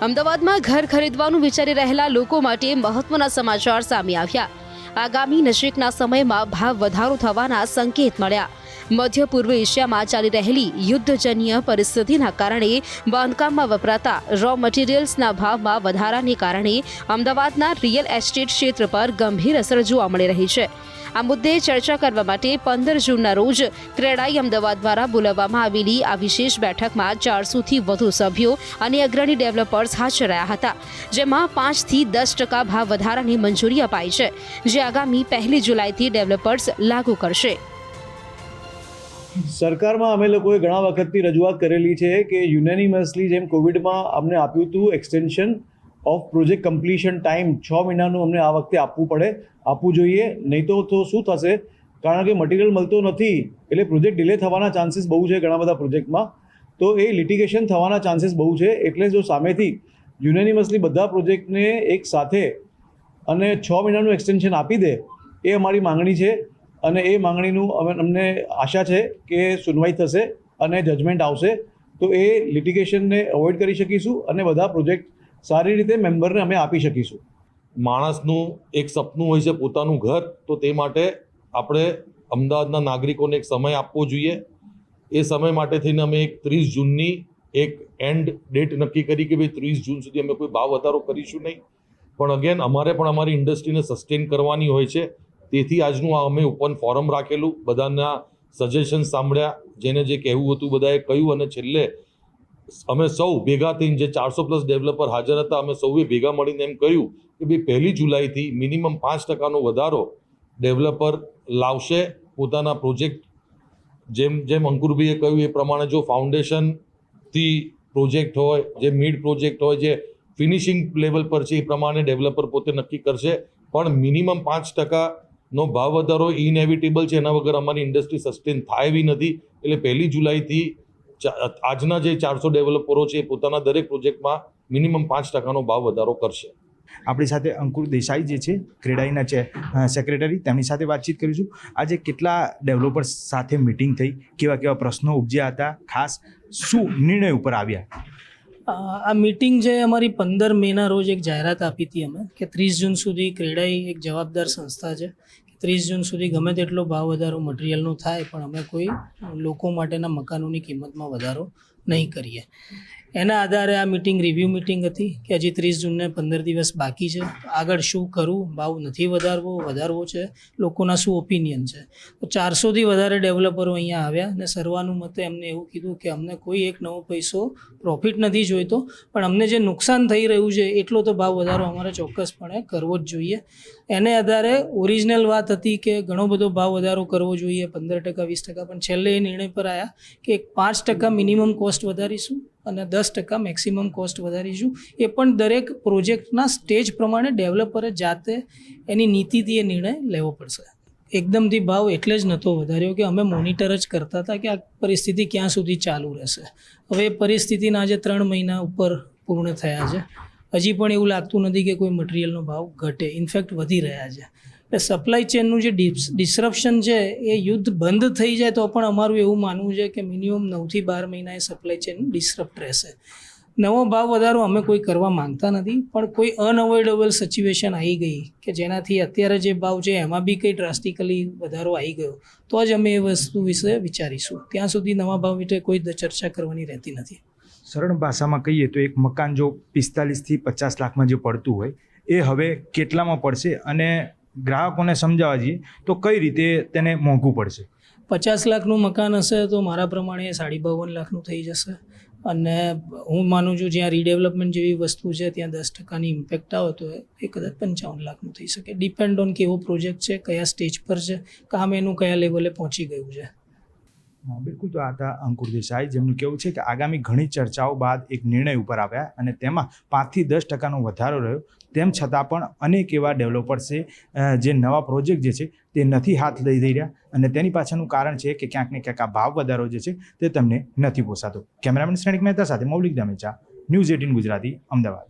અમદાવાદમાં ઘર ખરીદવાનું વિચારી રહેલા લોકો માટે મહત્વના સમાચાર સામે આવ્યા. આગામી નજીકના સમયમાં ભાવ વધારો થવાના સંકેત મળ્યા. મધ્ય પૂર્વ એશિયામાં ચાલી રહેલી યુદ્ધજન્ય પરિસ્થિતિના કારણે બાંધકામમાં વપરાતા રો મટીરિયલ્સના ભાવમાં વધારાને કારણે અમદાવાદના રિયલ એસ્ટેટ ક્ષેત્ર પર ગંભીર અસર જોવા મળી રહી છે. આ મુદ્દે ચર્ચા કરવા માટે 15 જૂનના રોજ ક્રેડાઈ અમદાવાદ દ્વારા બોલાવવામાં આવેલી આ વિશેષ બેઠકમાં 400થી વધુ સભ્યો અને અગ્રણી ડેવલપર્સ હાજર રહ્યા હતા, જેમાં 5 થી 10% ભાવ વધારાની મંજૂરી અપાઈ છે, જે આગામી 1 જુલાઈથી ડેવલપર્સ લાગુ કરશે. સરકારમાં અમે લોકોએ ઘણા વખતથી રજૂઆત કરેલી છે કે યુનેનિમસલી જેમ કોવિડમાં અમને આપ્યું હતું extension of project completion time 6 મહિનાનું અમને આ વખતે આપવું જોઈએ. નહીં તો શું થશે, કારણ કે મટીરિયલ મળતો નથી એટલે પ્રોજેક્ટ ડિલે થવાના ચાન્સીસ બહુ છે ઘણા બધા પ્રોજેક્ટમાં. તો એ લિટિગેશન થવાના ચાન્સીસ બહુ છે. એટલે જો સામેથી યુનેનિમસલી બધા પ્રોજેક્ટને એક સાથે અને 6 મહિનાનું એક્સટેન્શન આપી દે, એ અમારી માંગણી છે. અને એ માંગણીનું અમને આશા છે કે સુનવાઈ થશે અને જજમેન્ટ આવશે, તો એ લિટિગેશનને અવોઇડ કરી શકીશું અને બધા પ્રોજેક્ટ સારી રીતે મેમ્બરને અમે આપી શકીશું. માણસનું એક સપનું હોય છે પોતાનું ઘર, તો તે માટે આપણે અમદાવાદના નાગરિકોને એક સમય આપવો જોઈએ. એ સમય માટે થઈને અમે એક 30 જૂનની એક એન્ડ ડેટ નક્કી કરી કે ભાઈ 30 જૂન સુધી અમે કોઈ ભાવ વધારો કરીશું નહીં. પણ અગેન અમારે પણ અમારી ઇન્ડસ્ટ્રીને સસ્ટેન કરવાની હોય છે. તેથી આજનું આ અમે ઓપન ફોરમ રાખેલું, બધાના સજેશન સાંભળ્યા, જેને જે કહેવું હતું બધાએ કહ્યું, અને છેલ્લે અમે સૌ ભેગા થઈને જે 400+ ડેવલપર હાજર હતા, અમે સૌએ ભેગા મળીને એમ કહ્યું કે ભાઈ 1 જુલાઈથી મિનિમમ 5%નો વધારો ડેવલપર લાવશે પોતાના પ્રોજેક્ટ. જેમ અંકુરભાઈએ કહ્યું એ પ્રમાણે જો ફાઉન્ડેશનથી પ્રોજેક્ટ હોય, જે મિડ પ્રોજેક્ટ હોય, જે ફિનિશિંગ લેવલ પર છે, એ પ્રમાણે ડેવલપર પોતે નક્કી કરશે. પણ મિનિમમ 5%નો ભાવ વધારો ઇનએવિટેબલ છે, એના વગર અમારી ઇન્ડસ્ટ્રી સસ્ટેન થાય એવી નથી. એટલે 1 જુલાઈથી આજના જે 400 ડેવલપરો છે એ પોતાના દરેક પ્રોજેક્ટમાં મિનિમમ 5%નો ભાવ વધારો કરશે. આપણી સાથે અંકુર દેસાઈ જે છે ક્રેડાઈના સેક્રેટરી, તેમની સાથે વાતચીત કરીશું. આજે કેટલા ડેવલપર્સ સાથે મિટિંગ થઈ, કેવા પ્રશ્નો ઉપજ્યા હતા, ખાસ શું નિર્ણય ઉપર આવ્યા? આ મીટિંગ જે અમારી 15 મેના રોજ એક જાહેરાત આપી હતી અમે કે 30 જૂન સુધી ક્રેડાઈ એક જવાબદાર સંસ્થા છે, 30 જૂન સુધી ગમે તેટલો ભાવ વધારો મટીરિયલનો થાય પણ અમે કોઈ લોકો માટેના મકાનોની કિંમતમાં વધારો નહીં કરીએ. એના આધારે આ મિટિંગ રિવ્યૂ મિટિંગ હતી કે હજી 30 જૂનને 15 દિવસ બાકી છે, આગળ શું કરવું, ભાવ નથી વધારવો છે, લોકોના શું ઓપિનિયન છે. તો 400થી વધારે ડેવલપરો અહીંયા આવ્યા અને સર્વાનુમતે એમને એવું કીધું કે અમને કોઈ એક નવો પૈસો પ્રોફિટ નથી જોઈતો, પણ અમને જે નુકસાન થઈ રહ્યું છે એટલો તો ભાવ વધારો અમારે ચોક્કસપણે કરવો જ જોઈએ. એને આધારે ઓરિજિનલ વાત હતી કે ઘણો બધો ભાવ વધારો કરવો જોઈએ, 15%, 20%, પણ છેલ્લે એ નિર્ણય પર આવ્યા કે 5% મિનિમમ કોસ્ટ વધારીશું અને 10% મેક્સિમમ કોસ્ટ વધારીશું. એ પણ દરેક પ્રોજેક્ટના સ્ટેજ પ્રમાણે ડેવલપરે જાતે એની નીતિથી એ નિર્ણય લેવો પડશે. એકદમથી ભાવ એટલે જ નહોતો વધાર્યો કે અમે મોનિટર જ કરતા હતા કે આ પરિસ્થિતિ ક્યાં સુધી ચાલુ રહેશે. હવે એ પરિસ્થિતિના આજે 3 મહિના ઉપર પૂર્ણ થયા છે, હજી પણ એવું લાગતું નથી કે કોઈ મટીરિયલનો ભાવ ઘટે, ઇનફેક્ટ વધી રહ્યા છે. એટલે સપ્લાય ચેનનું જે ડિસ્રપ્શન છે એ યુદ્ધ બંધ થઈ જાય તો પણ અમારું એવું માનવું છે કે મિનિમમ 9 થી 12 મહિના એ સપ્લાય ચેન ડિસ્રપ્ટ રહેશે. નવો ભાવ વધારો અમે કોઈ કરવા માંગતા નથી, પણ કોઈ અનઅવોઇડેબલ સિચ્યુએશન આવી ગઈ કે જેનાથી અત્યારે જે ભાવ છે એમાં બી કંઈ ડ્રાસ્ટિકલી વધારો આવી ગયો તો જ અમે એ વસ્તુ વિશે વિચારીશું. ત્યાં સુધી નવા ભાવ વિશે કોઈ ચર્ચા કરવાની રહેતી નથી. સરળ ભાષામાં કહીએ તો એક મકાન જો 45 થી 50 લાખમાં જે પડતું હોય એ હવે કેટલામાં પડશે, અને ગ્રાહકોને સમજાવવા જઈએ તો કઈ રીતે તેને મોંઘું પડશે? 50 લાખનું મકાન હશે તો મારા પ્રમાણે 52.5 લાખનું થઈ જશે. અને હું માનું છું જ્યાં રીડેવલપમેન્ટ જેવી વસ્તુ છે ત્યાં 10%ની ઇમ્પેક્ટ આવે તો એ કદાચ 55 લાખનું થઈ શકે. ડિપેન્ડ ઓન કેવો પ્રોજેક્ટ છે, કયા સ્ટેજ પર છે, કામ એનું કયા લેવલે પહોંચી ગયું છે. બિલકુલ. તો આ હતા અંકુર દેસાઈ, જેમનું કહેવું છે કે આગામી ઘણી ચર્ચાઓ બાદ એક નિર્ણય ઉપર આવ્યા અને તેમાં 5 થી 10%નો વધારો રહ્યો. તેમ છતાં પણ અનેક એવા ડેવલપર્સે જે નવા પ્રોજેક્ટ જે છે તે નથી હાથ લઈ રહ્યા, અને તેની પાછળનું કારણ છે કે ક્યાંક ને ક્યાંક આ ભાવ વધારો જે છે તે તમને નથી પોસાતો. કેમેરામેન શ્રેણિક મહેતા સાથે મૌલિક દામેચા, ન્યૂઝ 18 ગુજરાતી, અમદાવાદ.